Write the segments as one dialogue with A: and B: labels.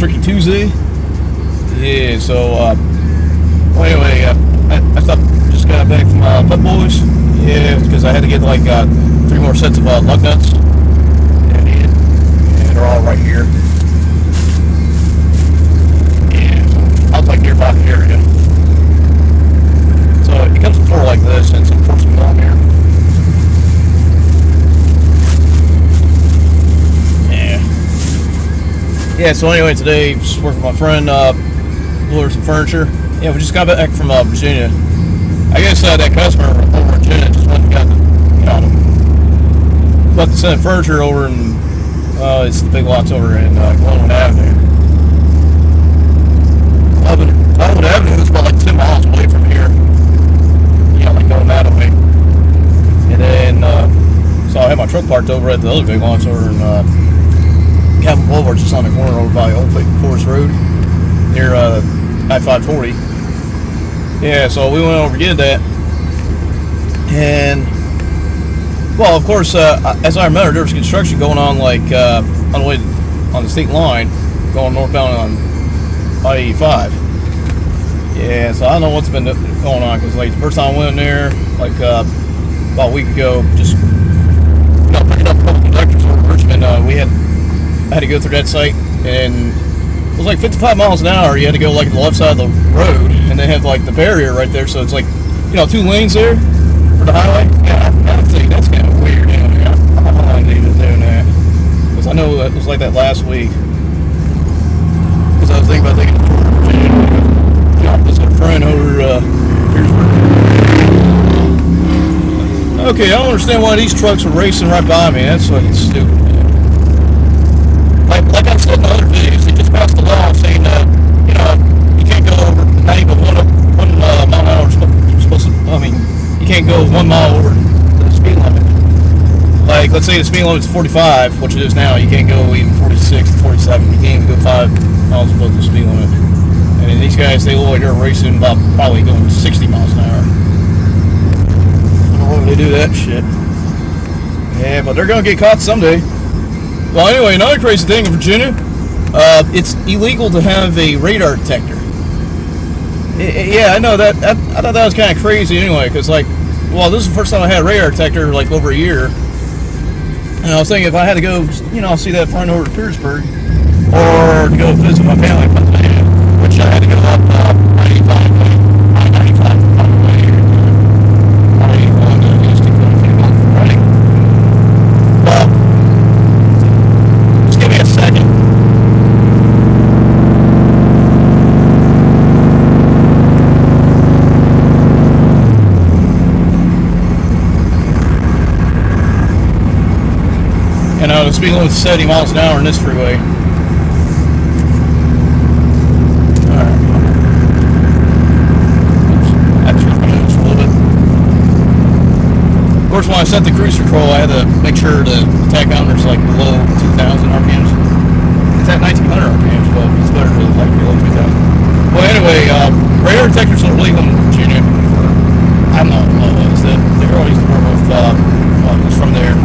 A: Tricky Tuesday. Yeah, so, well, anyway, I just got back from Pep Boys. Yeah, because I had to get like 3 more sets of lug nuts. And they're all right here. Yeah, out like nearby the area. So it comes with 4 like this and some forcing on here. Yeah, so anyway, today, just working with my friend, delivered some furniture. Yeah, we just got back from Virginia. I guess that customer over in Virginia just went and got about to send furniture over, and it's the big lots over in Glenwood Avenue. Glenwood Avenue is about like 10 miles away from here. Yeah, like going that way. And then, so I had my truck parked over at the other big lots over in Capitol Boulevard, just on the corner over by Old Forest Road, near I-540. Yeah, so we went over to get that. And, well, of course, as I remember, there was construction going on, like, on the way on the state line, going northbound on I-85. Yeah, so I don't know what's been going on, because, like, the first time I went in there, like, about a week ago, just, picking up a couple conductors over Richmond, I had to go through that site, and it was like 55 miles an hour. You had to go like the left side of the road, and they have like the barrier right there, so it's like, 2 lanes there for the highway. Yeah, I think that's kind of weird. I don't know why they were doing that, because I know it was like that last week. Because I was thinking about taking a tour of Virginia, visit a friend over Petersburg. Okay, I don't understand why these trucks are racing right by me. That's fucking stupid. Like I said in other videos, they just passed a law saying that, you can't go over, not even one mile an hour. You're supposed to, you can't go 1 mile over the speed limit. Like, let's say the speed limit is 45, which it is now. You can't go even 46 to 47. You can't even go 5 miles above the speed limit. And these guys, they look like they're racing about probably going 60 miles an hour. I don't know why they do that shit. Yeah, but they're going to get caught someday. Well, anyway, another crazy thing in Virginia, it's illegal to have a radar detector. Yeah, I know that. I thought that was kind of crazy anyway, because, like, well, this is the first time I had a radar detector, like, over a year. And I was thinking if I had to go, see that friend over to Petersburg, or to go visit my family in Pennsylvania, which I had to go up 95 to find a way here. I don't even want to just keep running. Well, just give me a second. The speed limit is 70 miles an hour in this freeway. Of course, when I set the cruise control, I had to make sure the tachometer is like below 2,000 RPMs. It's at 1,900 RPMs, but it's better to like below 2,000. Well, anyway, radar detectors are illegal in Virginia. I don't know what it was. They're always with from there.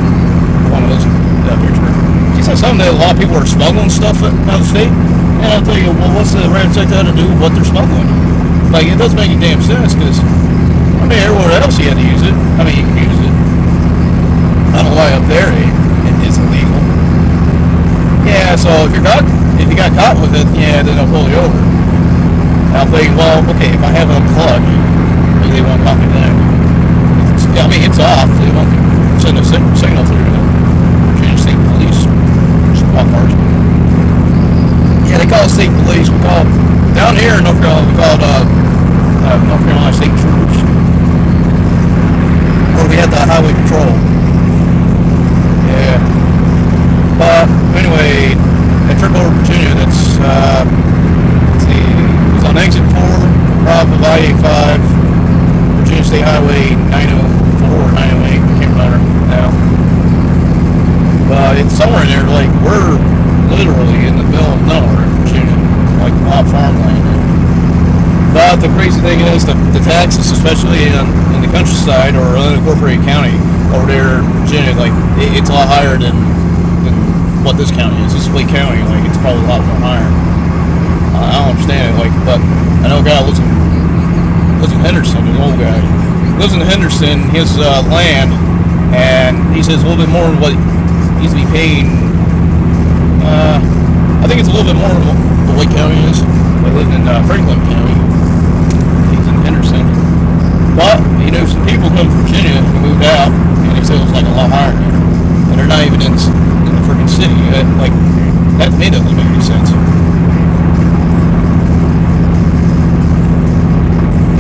A: One of those Petersburg. She said something that a lot of people are smuggling stuff out of the state. And I'll tell you, well, what's the radar detector to do with what they're smuggling? Like, it doesn't make any damn sense, because everywhere else you had to use it. You can use it. I don't know why up there it is illegal. Yeah, so if you got caught with it, yeah, then they'll pull you over. And I'll think, well, okay, if I have it unplugged, maybe they won't call me then. It's off. They won't send a signal through the Virginia State Police. Small cars. Yeah, they call it state police. We call down here in North Carolina, we call it North Carolina State Troopers. Or we had the highway patrol. Yeah. But anyway, that trip over Virginia, that's let's see, it was on exit 4, off of I-85, Virginia State Highway 904 or 908, I can't remember now. But it's somewhere in there, like, we're literally in the middle of nowhere in Virginia, like a lot of farmland. But the crazy thing is, the taxes, especially in the countryside or unincorporated county over there in Virginia, like, it's a lot higher than what this county is. This is Lake County, like, it's probably a lot more higher. I don't understand it. Like, but I know a guy lives in Henderson, an old guy. Lives in Henderson, his land, and he says a little bit more than what he needs to be paying. I think it's a little bit more than what Lake County is. They live in Franklin County. He's in Henderson. But, you know, some people come from Virginia who moved out, and they said it was like a lot higher there. And they're not even in the freaking city. Like, that to me doesn't make any sense.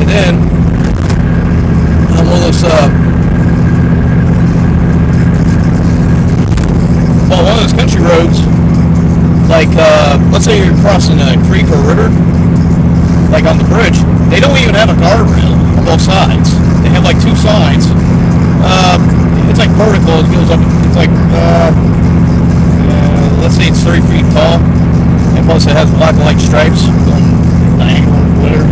A: And then, I'm on this, one of those country roads, like, let's say you're crossing a creek or a river, like on the bridge, they don't even have a guardrail on both sides. They have like two signs. It's like vertical, it goes up, it's like, let's say it's 30 feet tall, and plus it has black and white stripes going diagonal or whatever.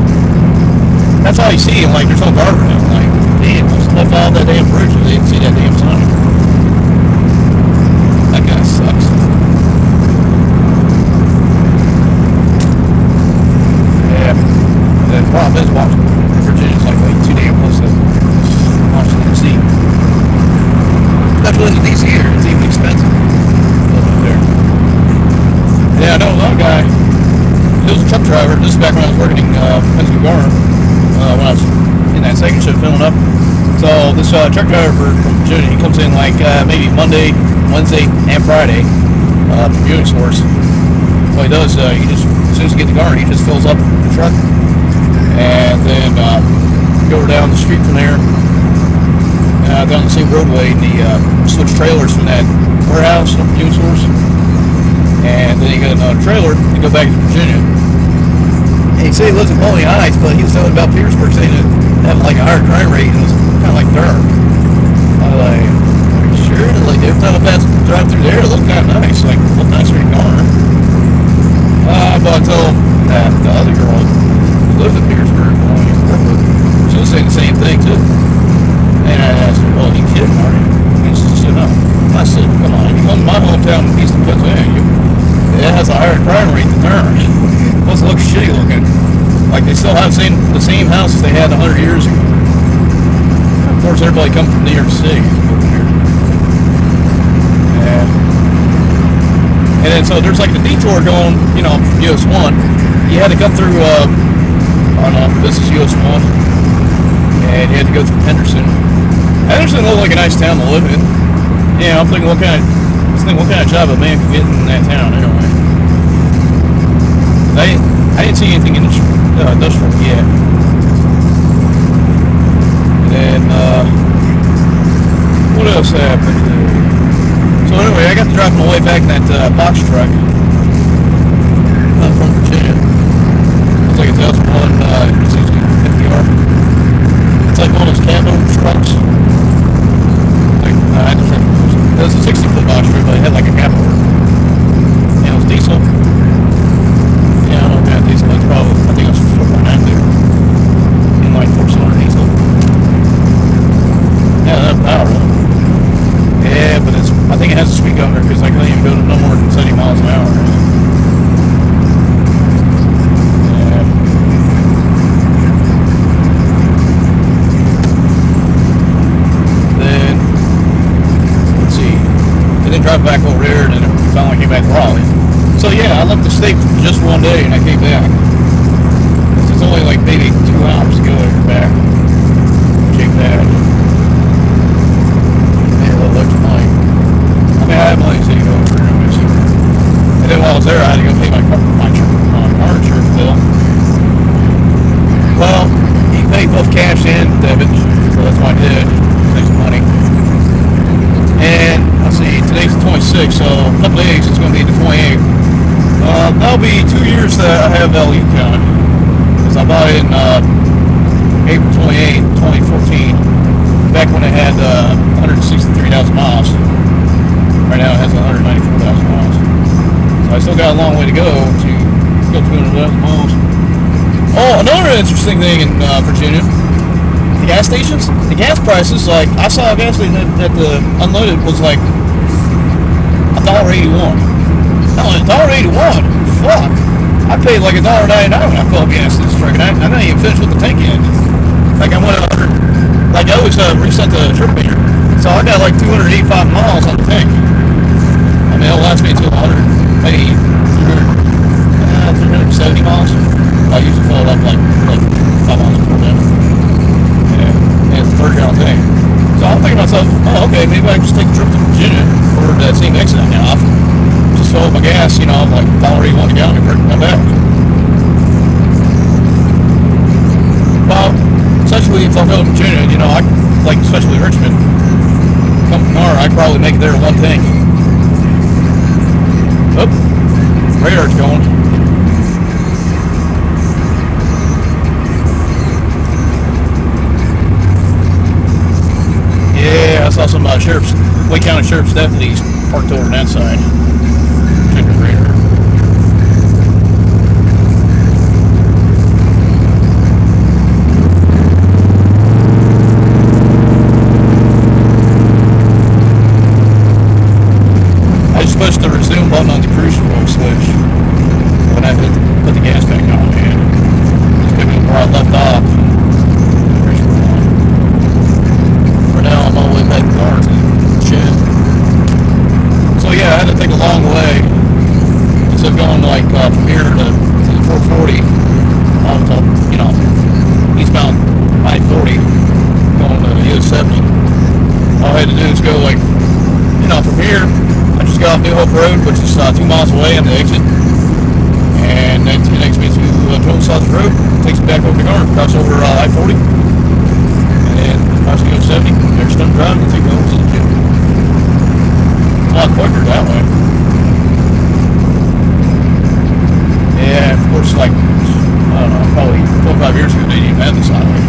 A: That's all you see, and like, there's no guardrail. Like, damn, just left out that damn bridge, they didn't see that damn sign. That guy sucks. Yeah. The problem is, Virginia's like way too damn close to Washington D.C. Especially in the D.C. area, it's even expensive. Up there. Yeah, I know another guy. He was a truck driver. This is back when I was working in Pennsylvania Garner. When I was in that second shift filling up. So this truck driver from Virginia, he comes in like maybe Monday, Wednesday, and Friday from Viewing Source. What he does, he just, as soon as he gets to Garner, he just fills up the truck, and then go down the street from there, down the same roadway, and he switch trailers from that warehouse from Viewing Source, and then he got another trailer to go back to Virginia. And he said he lives in Bowling Heights, but he was telling about Petersburg, saying it had like a higher crime rate, and it was kind of like Durham. I was like, are you sure? Like, every time I pass drive through there, it looked kind of nice. Like, it looked nicer in Garner. But I told that the other girl who lived in Petersburg, she was saying the same thing too. And I asked her, well, you kidding, are you? And she said, no. I said, come on, you come to my hometown in Eastern Pennsylvania, it has a higher crime rate than Durham. Plus it looks shitty looking. Like they still have the same houses they had 100 years ago. Of course, everybody comes from New York City. Yeah. And then so there's like the detour going, you know, from US 1. You had to come through, I don't know, this is US 1. And you had to go through Henderson. Henderson looked like a nice town to live in. Yeah, I'm thinking what kind of job a man could get in that town anyway. I didn't see anything industrial yet. And then, what else happened? So anyway, I got to drive my way back in that box truck from Virginia. It's like a 2001 FDR. It's like one of those camo trucks. Like, I just think it was a 60-foot box truck, but it had like a camo. And it was diesel. Yeah, I don't know about diesel. It's probably, I think it was 4.9 liter. Inline 4-cylinder diesel. Yeah, that's powerful. Yeah, but I think it has a speed governor because I couldn't even go to no more than 70 miles an hour. Yeah. Then, let's see. And then drive back over there, and then finally came back to Raleigh. So yeah, I left the state for just one day, and I came back. It's only like maybe 2 hours to go there back. Came back. Made a little extra money. I mean, I had money to go over anyways. And then while I was there, I had to go pay my car insurance bill. Well, you pay both cash and debit, so that's what I did. Save some money. And let's see, today's the 26th, so a couple days it's going to be the 28th. That'll be 2 years that I have LU counted. Because I bought it in April 28, 2014. Back when it had 163,000 miles. Right now it has 194,000 miles. So I still got a long way to go to go 200,000 miles. Oh, another interesting thing in Virginia. The gas stations, the gas prices, like, I saw a gas station that the unleaded was like $1.81. No, $1.81. Fuck. I paid like $1.99 when I filled up gas in this truck, and I didn't even finish with the tank in. Like I went 100, like I always reset the trip meter, so I got like 285 miles on the tank. I mean, it'll last me until 100, maybe 370 miles. I usually fill it up like 5 miles before that. Yeah, and it's a 30-gallon tank. So I'm thinking to myself, oh, okay, maybe I can just take a trip to Virginia or that same exit I got off. Just fill up my gas, you know, like $1.81 a gallon and come back. Well, essentially, if I go to Virginia, you know, I like, especially Richmond, come from there, I probably make it there one tank. Oh, radar's going. Yeah, I saw some Wake County Sheriff's deputies parked over on that side. Check the radar. I just pushed the resume button on the cruise control switch when I put the gas back on, man. Just give me where I left off. For now, I'm all the way back north and shit. So yeah, I had to take a long way. Instead of going like from here to the 440 on top, you know, eastbound I-40 going to the US 70. All I had to do is go like, you know, from here. I just got off New Hope Road, which is 2 miles away on the exit, and then it connects me to Jones South Road, takes me back over to Garden, cross over I-40, and then cross the 70, there's Stone Drive, and take me over to the gym. It's a lot quicker that way. Yeah, of course, like, I don't know, probably 4 or 5 years ago, they didn't even have this highway.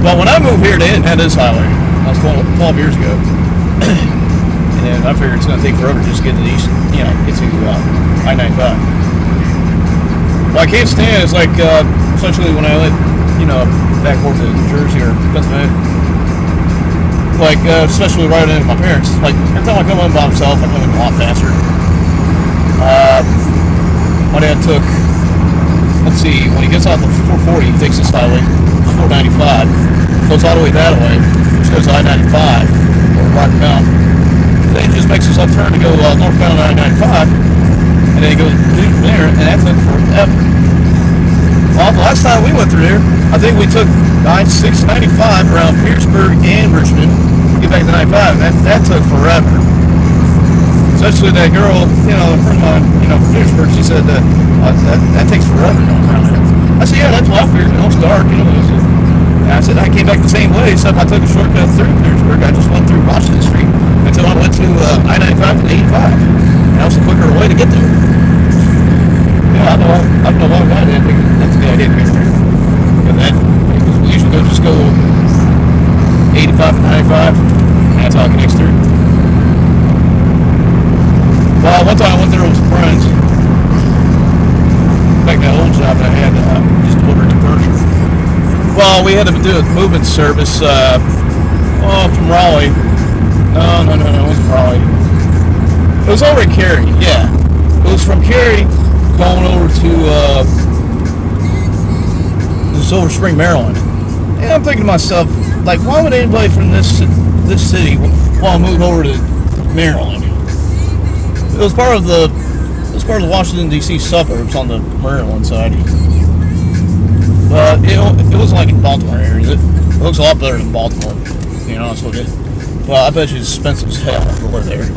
A: Well, when I moved here, they didn't have this highway. That was 12 years ago. And I figured it's going to take forever to just get to the east, you know, get to I-95. What I can't stand is like, essentially when I lived, you know, back over to New Jersey or Pennsylvania, like, especially right in with my parents, like, every time I come home by myself, I come in a lot faster. My dad took, let's see, when he gets off the 440, he takes this highway, 495, goes all the way that way, which goes to I-95, or Rocky Mountain. Then it just makes us left turn to go northbound I-95, and then it goes from there, and that took forever. Well, the last time we went through there, I think we took I-695 around Petersburg and Richmond to get back to 95, and that took forever. Especially that girl, you know, from Petersburg, she said that takes forever going around there. I said, yeah, that's what I figured. You know, it's dark, you know. And I said, I came back the same way, except I took a shortcut through Petersburg. I just went through Washington Street until I went to I-95 to 85. And that was a quicker way to get there. Yeah, I don't know why I didn't think that's the idea to get there. But that, we usually just go 85 to 95, and that's how it connects through. Well, one time I went there with some friends. Back that old job that I had, just delivering the furniture. Well, we had to do a moving service, from Raleigh. No, it wasn't Raleigh. It was over at Cary, yeah. It was from Cary going over to, Silver Spring, Maryland. And I'm thinking to myself, like, why would anybody from this city want to move over to Maryland? It was part of the Washington D.C. suburbs on the Maryland side. But it wasn't like in Baltimore area. It looks a lot better than Baltimore, to be honest with you. Well, I bet you it's expensive as hell to live there.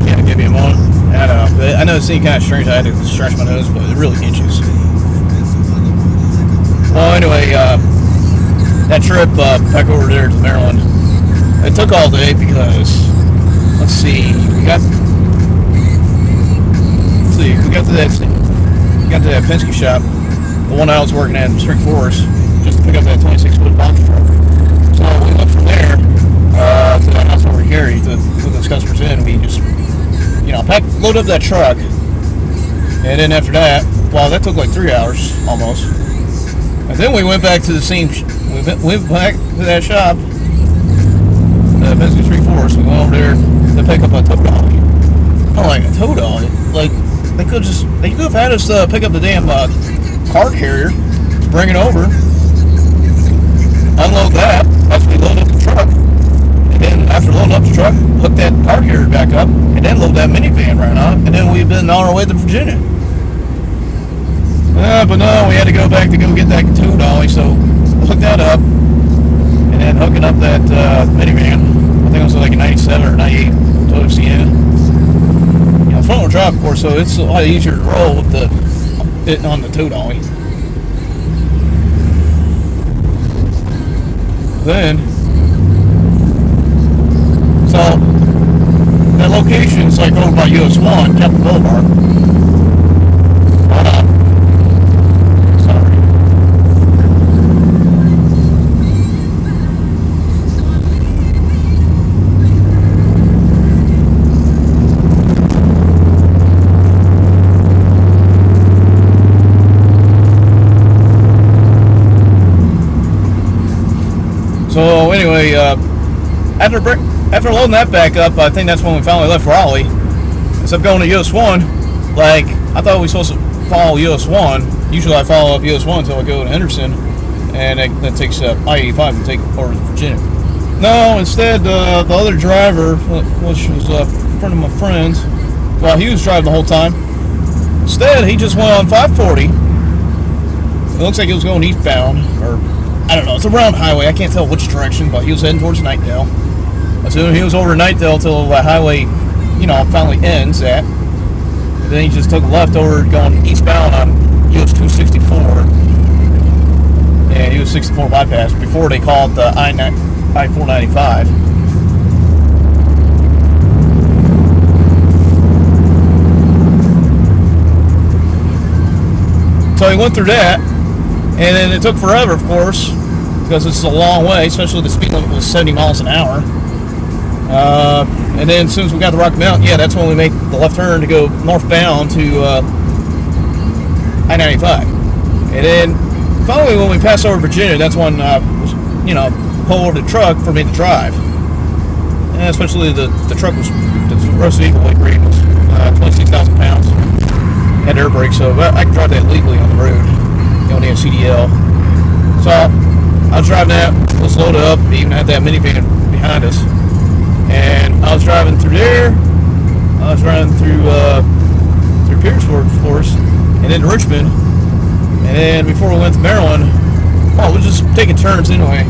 A: Yeah, give me a moment. I know it seemed kind of strange. I had to stretch my nose, but it really itches. Well, anyway, that trip back over there to Maryland, it took all day because, let's see, we got to that Penske shop, the one I was working at in Spring Forest, just to pick up that 26-foot box truck. So we went from there to that house over here to put those customers in. We just, load up that truck, and then after that, Well, that took like 3 hours almost. And then we went back to the same. We went back to that shop, Mesquite Street Forest. We went over there to pick up a tow dolly. I'm like, a tow dolly? Like, they could have had us pick up the damn car carrier, bring it over, unload that. That's when we load up the truck. And then after loading up the truck, hook that car carrier back up, and then load that minivan right on. And then we've been on our way to Virginia. But no, we had to go back to go get that tow dolly, so hook that up, and then hooking up that minivan. I think it was like a 97 or 98 Toyota Sienna. You know, front wheel drive, of course, so it's a lot easier to roll with it on the tow dolly. Then, so that location is like over by US 1, Capitol Boulevard. So anyway, after loading that back up, I think that's when we finally left Raleigh. Instead of going to US 1, like, I thought we were supposed to follow US 1. Usually I follow up US 1 until I go to Henderson, and that takes I-85 to take over to Virginia. No, instead, the other driver, which was a friend of my friend's, well, he was driving the whole time. Instead, he just went on 540. It looks like he was going eastbound, or I don't know, it's a round highway, I can't tell which direction, but he was heading towards Knightdale. As soon as he was over Knightdale till the highway, finally ends at, and then he just took a left over going eastbound on US 264, and US 64 bypass before they called the I-495. So he went through that, and then it took forever, of course, because it's a long way, especially the speed limit was 70 miles an hour. And then as soon as we got to Rocky Mountain, that's when we make the left turn to go northbound to I-95. And then finally when we passed over Virginia, that's when, pulled over the truck for me to drive. And especially the truck was, the road vehicle weight rating was 26,000 pounds. Had air brakes, so I could drive that legally on the road. On the CDL. So I was driving that, was loaded up, even had that minivan behind us. And I was driving through there, I was driving through Pierceburg, of course, and then Richmond. And then before we went to Maryland, we were just taking turns anyway.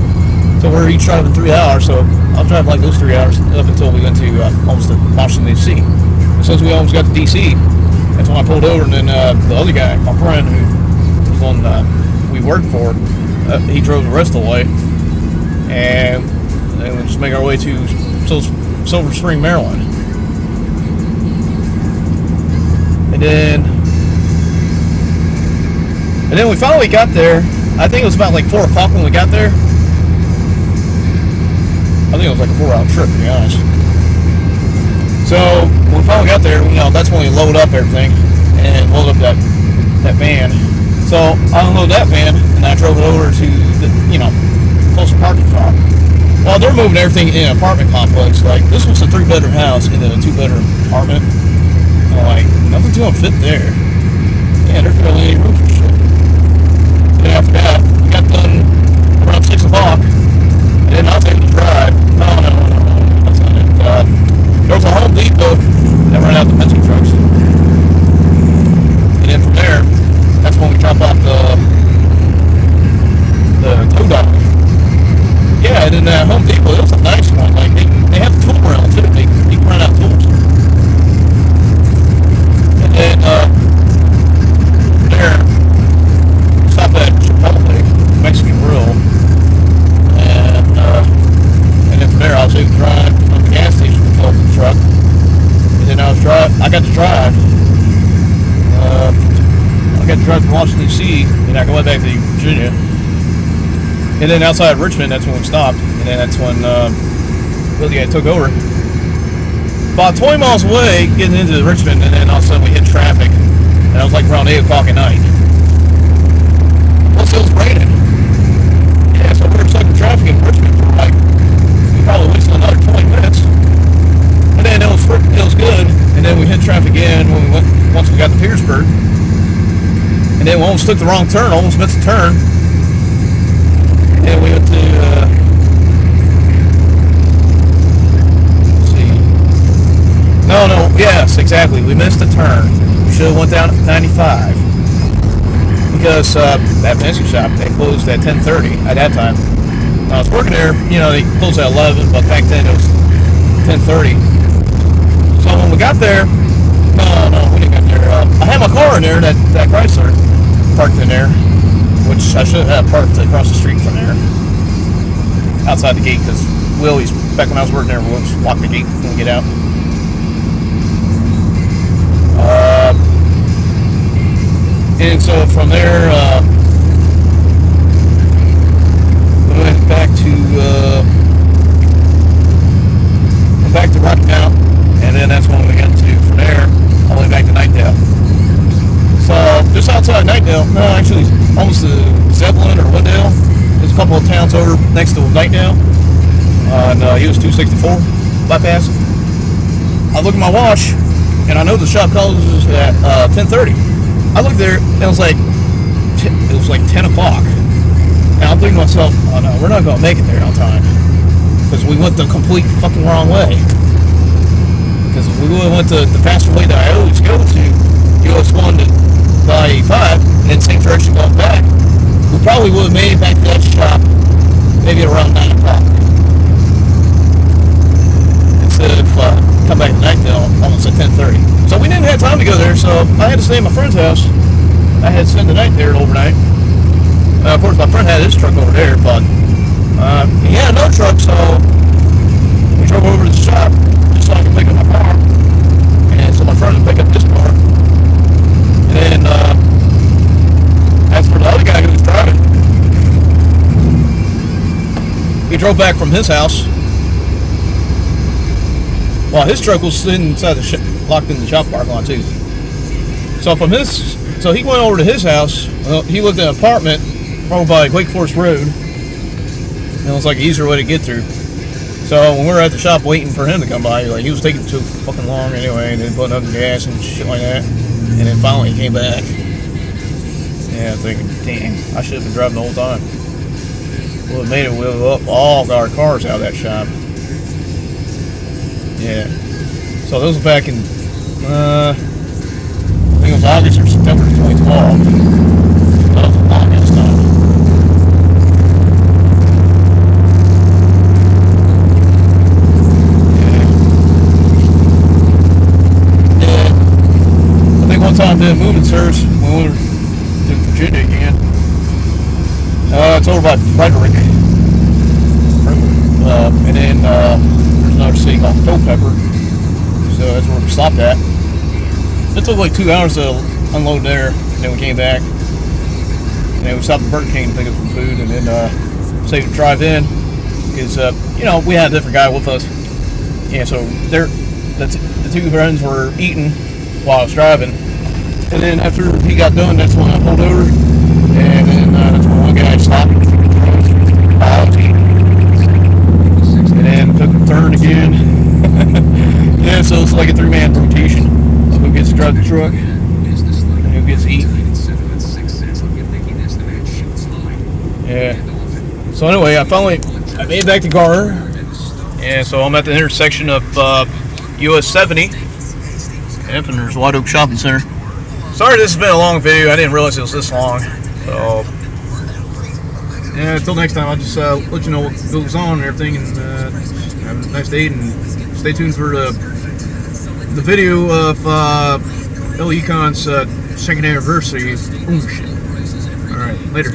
A: So we were each driving 3 hours, so I was driving like those 3 hours up until we went to almost to Washington, D.C. As soon as we almost got to D.C., that's when I pulled over, and then the other guy, my friend, who was on we worked for, he drove the rest of the way, and we just make our way to Silver Spring, Maryland. And then we finally got there. I think it was about like 4 o'clock when we got there. I think it was like a 4-hour trip, to be honest. So when we finally got there, that's when we load up everything and load up that van. So I unloaded that van and I drove it over to the close parking spot. Well, they're moving everything in an apartment complex. Like, this was a 3-bedroom house in a 2-bedroom apartment. I'm like, nothing's gonna fit there. Yeah, there's barely any room for shit. And then after that, we got done around 6 o'clock. And then I was able to drive. No, that's not it. There was a Home Depot that ran out the Penske trucks. And then from there, that's when we dropped off the tow dolly. Yeah, and then that Home Depot, it was a nice one. Like, they have a tool rental too. You can rent out tools. And then from there, stopped at Chipotle, Mexican Grill. And then from there, I was able to drive from the gas station to fill up the truck. And then I got to drive. I got to drive from Washington, D.C., and I went back to Virginia. And then outside of Richmond, that's when we stopped. And then that's when the guy took over. About 20 miles away, getting into Richmond, and then all of a sudden we hit traffic. And I was like around 8 o'clock at night. Plus it was raining. Yeah, so we were stuck in traffic in Richmond for like, we probably wasted another 20 minutes. And then it was good. And then we hit traffic again when we went, once we got to Petersburg. And then we almost took the wrong turn, almost missed the turn. And then we went to, let's see. No, yes, exactly. We missed the turn. We should have went down 95. Because that Penske shop, they closed at 10:30 at that time. When I was working there, they closed at 11, but back then it was 10:30. So when we got there, no, we didn't get there. I had my car in there, that Chrysler, parked in there, which I should have parked across the street from there, outside the gate, because Willie's, back when I was working there, we always lock the gate when we get out. And so from there, we went back to Rocky Mount, and then that's when we got to, from there, all the way back to Knightdale. So, just outside Knightdale, no, actually, almost to Zeppelin or Wooddale. There's a couple of towns over next to Knightdale, and US 264 bypass. I look at my watch, and I know the shop closes at 10:30. I looked there, and it was like 10 o'clock. And I'm thinking to myself, oh no, we're not going to make it there on time. Because we went the complete fucking wrong way. Because if we would have went the faster way that I always go to, US 1 to I-85, and then same direction going back, we probably would have made it back to that shop maybe around 9 o'clock. Instead of come back to Knightdale almost at 10:30. So we didn't have time to go there, so I had to stay at my friend's house. I had to spend the night there overnight. Of course, my friend had his truck over there, but he had no truck, so we drove over to the shop just so I could pick up my car. And so my friend would pick up his car. And then, as for the other guy who was driving, he drove back from his house while his truck was sitting inside locked in the shop parking lot too. So so he went over to his house. Well, he lived in an apartment over by Wake Forest Road, and it was like an easier way to get through. So when we were at the shop waiting for him to come by, he was taking too fucking long anyway, and then putting up the gas and shit like that. And then finally he came back. Yeah, I'm thinking, damn, I should have been driving the whole time. Would have made it wheel up all our cars out of that shop. Yeah. So those were back in, I think it was August or September 2012. That was a long ass time. Yeah. I think one time I did moving service when we were to Virginia again. It's over by Frederick. And then there's another city called Culpeper. So that's where we stopped at. It took like 2 hours to unload there, and then we came back. And then we stopped at Burger King to pick up some food, and then saved the drive in. Because, we had a different guy with us. Yeah, so the two friends were eating while I was driving. And then after he got done, that's when I pulled over. And then that's when one guy stopped. And then took a turn again. Yeah, so it's like a three-man rotation of who gets to drive the truck and who gets to eat. Yeah. So anyway, I made it back to Garner. And so I'm at the intersection of US 70 and there's White Oak Shopping Center. Sorry this has been a long video. I didn't realize it was this long. So, yeah, until next time, I'll just let you know what goes on and everything. And have a nice day, and stay tuned for the video of L.E. Econ's second anniversary. Alright, later.